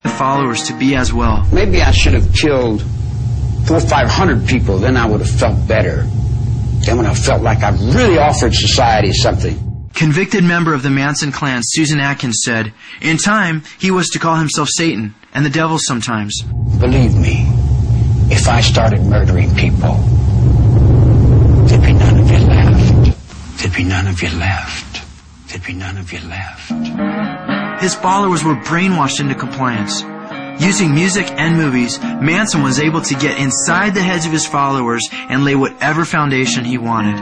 followers to be as well. Maybe I should have killed 400 or 500 people, then I would have felt better. Then would have felt like I really offered society something. Convicted member of the Manson clan, Susan Atkins, said, in time, he was to call himself Satan and the devil sometimes. Believe me, if I started murdering people, there'd be none of you left. There'd be none of you left. There'd be none of you left. His followers were brainwashed into compliance. Using music and movies, Manson was able to get inside the heads of his followers and lay whatever foundation he wanted.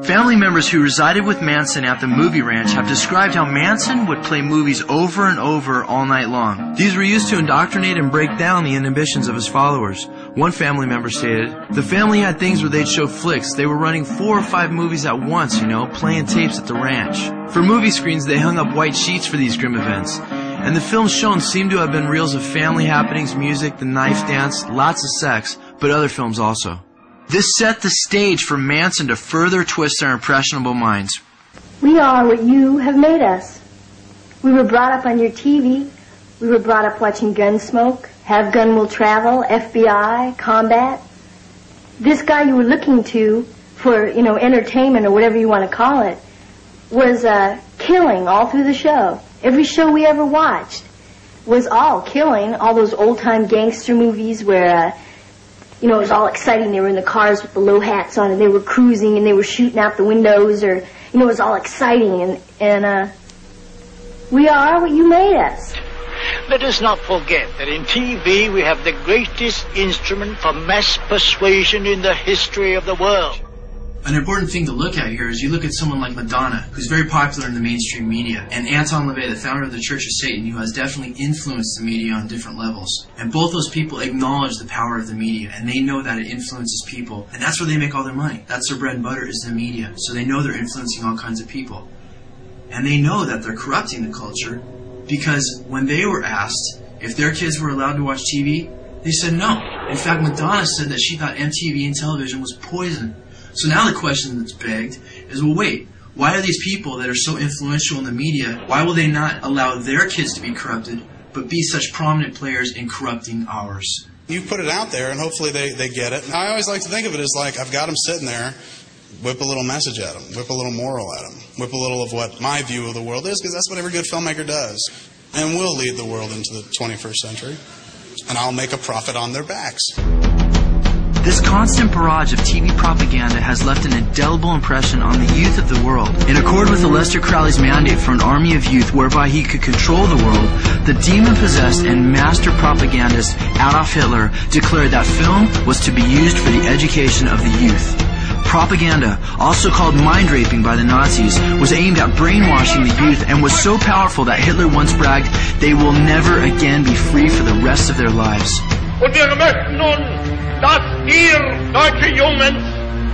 Family members who resided with Manson at the movie ranch have described how Manson would play movies over and over all night long. These were used to indoctrinate and break down the inhibitions of his followers. One family member stated, the family had things where they'd show flicks. They were running 4 or 5 movies at once, playing tapes at the ranch. For movie screens, they hung up white sheets for these grim events. And the films shown seemed to have been reels of family happenings, music, the knife dance, lots of sex, but other films also. This set the stage for Manson to further twist our impressionable minds. We are what you have made us. We were brought up on your TV. We were brought up watching Gunsmoke, Have Gun Will Travel, FBI, Combat. This guy you were looking to for, entertainment or whatever you want to call it, was killing all through the show. Every show we ever watched was all killing. All those old-time gangster movies where, it was all exciting. They were in the cars with the low hats on and they were cruising and they were shooting out the windows or, it was all exciting. And we are what you made us. Let us not forget that in TV we have the greatest instrument for mass persuasion in the history of the world. An important thing to look at here is you look at someone like Madonna, who's very popular in the mainstream media, and Anton LaVey, the founder of the Church of Satan, who has definitely influenced the media on different levels. And both those people acknowledge the power of the media, and they know that it influences people, and that's where they make all their money. That's their bread and butter, is the media. So they know they're influencing all kinds of people. And they know that they're corrupting the culture, because when they were asked if their kids were allowed to watch TV, they said no. In fact, Madonna said that she thought MTV and television was poison. So now the question that's begged is, well, wait, why are these people that are so influential in the media, why will they not allow their kids to be corrupted, but be such prominent players in corrupting ours? You put it out there, and hopefully they get it. I always like to think of it as like I've got them sitting there, whip a little message at them, whip a little moral at them, whip a little of what my view of the world is, because that's what every good filmmaker does. And we'll lead the world into the 21st century, and I'll make a profit on their backs. This constant barrage of TV propaganda has left an indelible impression on the youth of the world. In accord with Aleister Crowley's mandate for an army of youth whereby he could control the world, the demon-possessed and master propagandist Adolf Hitler declared that film was to be used for the education of the youth. Propaganda, also called mind-raping by the Nazis, was aimed at brainwashing the youth and was so powerful that Hitler once bragged, they will never again be free for the rest of their lives. Und wir möchten nun, dass ihr, deutsche Jungs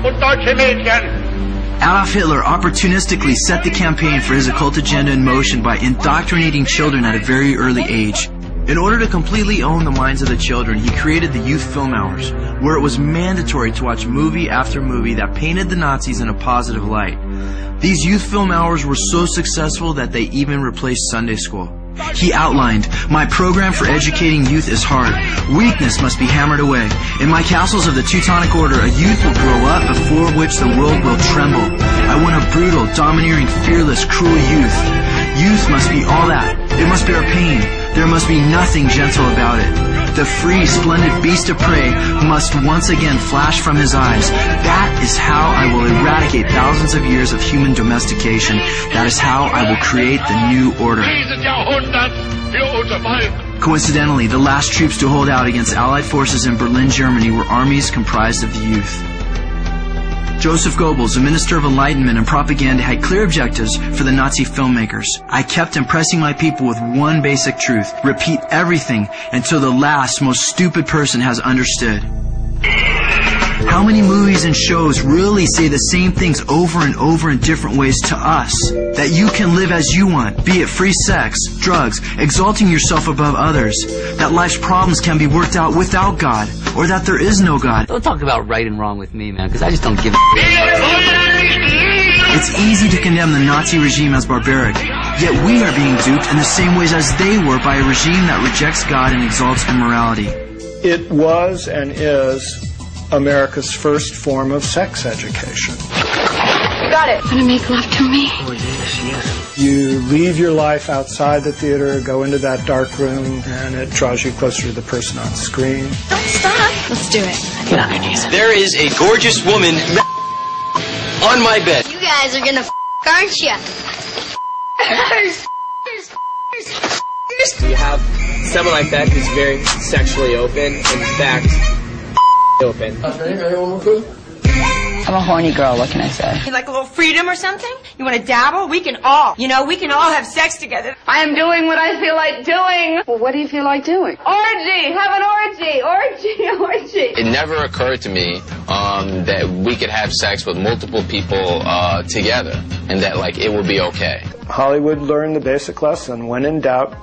und deutsche Mädchen, Adolf Hitler opportunistically set the campaign for his occult agenda in motion by indoctrinating children at a very early age. In order to completely own the minds of the children, he created the Youth Film Hours, where it was mandatory to watch movie after movie that painted the Nazis in a positive light. These Youth Film Hours were so successful that they even replaced Sunday school. He outlined, my program for educating youth is hard. Weakness must be hammered away. In my castles of the Teutonic Order, a youth will grow up before which the world will tremble. I want a brutal, domineering, fearless, cruel youth. Youth must be all that. It must bear pain. There must be nothing gentle about it. The free, splendid beast of prey must once again flash from his eyes. That is how I will eradicate thousands of years of human domestication. That is how I will create the new order. Coincidentally, the last troops to hold out against Allied forces in Berlin, Germany were armies comprised of the youth. Joseph Goebbels, a minister of enlightenment and propaganda, had clear objectives for the Nazi filmmakers. I kept impressing my people with one basic truth. Repeat everything until the last, most stupid person has understood. How many movies and shows really say the same things over and over in different ways to us? That you can live as you want, be it free sex, drugs, exalting yourself above others. That life's problems can be worked out without God, or that there is no God. Don't talk about right and wrong with me, man, because I just don't give a... It's easy to condemn the Nazi regime as barbaric, Yet we are being duped in the same ways as they were by a regime that rejects God and exalts immorality. It was and is America's first form of sex education. Got it. Want to make love to me? Oh, yes. You leave your life outside the theater, go into that dark room, and it draws you closer to the person on screen. Don't stop. Let's do it. Get on your knees. There is a gorgeous woman on my bed. You guys are gonna aren't you? You have someone like that who's very sexually open, in fact, open. I'm a horny girl, what can I say? You like a little freedom or something? You want to dabble? We can all have sex together. I am doing what I feel like doing. Well, what do you feel like doing? Orgy! Have an orgy! Orgy! It never occurred to me that we could have sex with multiple people together and that, like, it would be okay. Hollywood learned the basic lesson. When in doubt,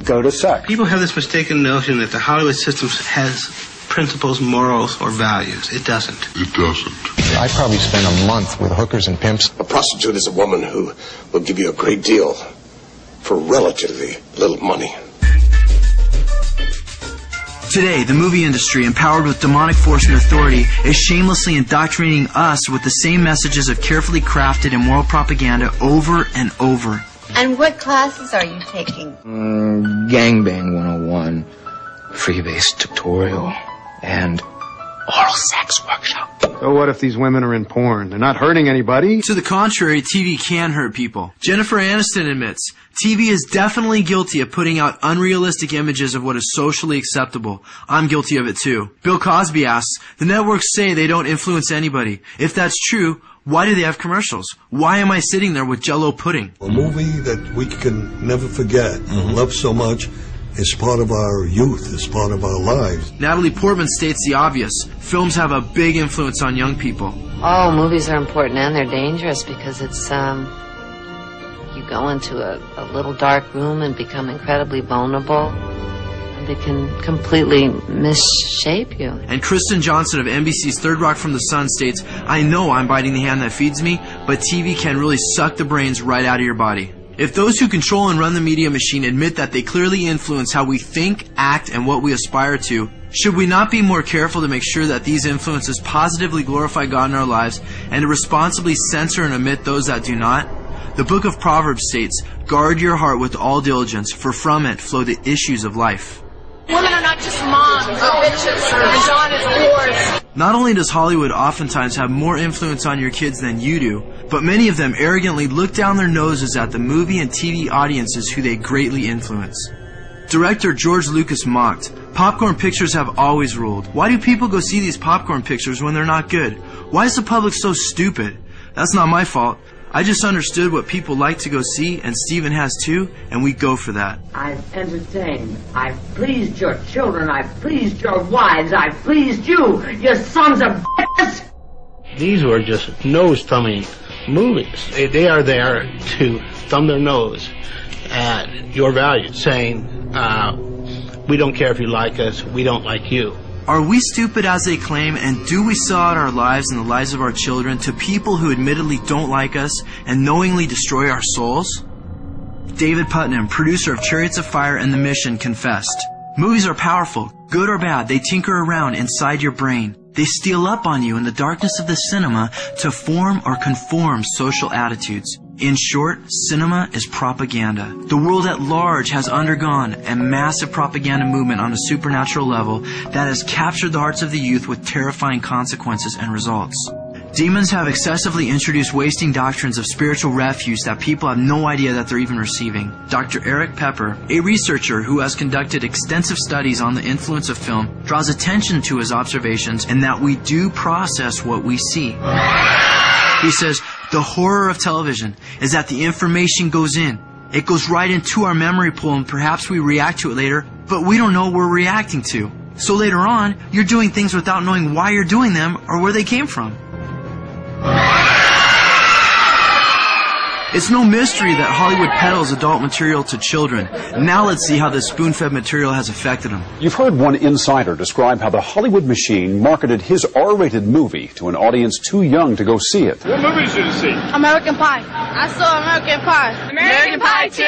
go to sex. People have this mistaken notion that the Hollywood system has principles, morals, or values. It doesn't. It doesn't. I probably spent a month with hookers and pimps. A prostitute is a woman who will give you a great deal for relatively little money. Today, the movie industry, empowered with demonic force and authority, is shamelessly indoctrinating us with the same messages of carefully crafted immoral propaganda over and over. And what classes are you taking? Gangbang 101, freebase tutorial, and oral sex workshop. So what if these women are in porn? They're not hurting anybody. To the contrary, TV can hurt people. Jennifer Aniston admits, TV is definitely guilty of putting out unrealistic images of what is socially acceptable. I'm guilty of it too. Bill Cosby asks, the networks say they don't influence anybody. If that's true, why do they have commercials? Why am I sitting there with Jell-O pudding? A movie that we can never forget and love so much is part of our youth, is part of our lives. Natalie Portman states the obvious. Films have a big influence on young people. Oh, movies are important and they're dangerous because it's, you go into a little dark room and become incredibly vulnerable. And they can completely misshape you. And Kristen Johnson of NBC's Third Rock from the Sun states, I know I'm biting the hand that feeds me, but TV can really suck the brains right out of your body. If those who control and run the media machine admit that they clearly influence how we think, act, and what we aspire to, should we not be more careful to make sure that these influences positively glorify God in our lives and to responsibly censor and omit those that do not? The book of Proverbs states, guard your heart with all diligence, for from it flow the issues of life. Women are not just moms or bitches or dishonest whores. Not only does Hollywood oftentimes have more influence on your kids than you do, but many of them arrogantly look down their noses at the movie and TV audiences who they greatly influence. Director George Lucas mocked, popcorn pictures have always ruled. Why do people go see these popcorn pictures when they're not good? Why is the public so stupid? That's not my fault. I just understood what people like to go see, and Steven has too, and we go for that. I've entertained. I've pleased your children. I've pleased your wives. I've pleased you, you sons of bitches! These were just nose-thumbing movies. They are there to thumb their nose at your values, saying, we don't care if you like us, we don't like you. Are we stupid as they claim, and do we sell out our lives and the lives of our children to people who admittedly don't like us and knowingly destroy our souls? David Putnam, producer of Chariots of Fire and The Mission, confessed, movies are powerful, good or bad, they tinker around inside your brain. They steal up on you in the darkness of the cinema to form or conform social attitudes. In short, cinema is propaganda. The world at large has undergone a massive propaganda movement on a supernatural level that has captured the hearts of the youth with terrifying consequences and results. Demons have excessively introduced wasting doctrines of spiritual refuse that people have no idea that they're even receiving. Dr. Eric Pepper, a researcher who has conducted extensive studies on the influence of film, draws attention to his observations and that we do process what we see. He says, the horror of television is that the information goes in. It goes right into our memory pool and perhaps we react to it later, but we don't know what we're reacting to. So later on, you're doing things without knowing why you're doing them or where they came from. It's no mystery that Hollywood peddles adult material to children. Now let's see how this spoon-fed material has affected them. You've heard one insider describe how the Hollywood machine marketed his R-rated movie to an audience too young to go see it. What movies did you see? American Pie. I saw American Pie. American Pie 2.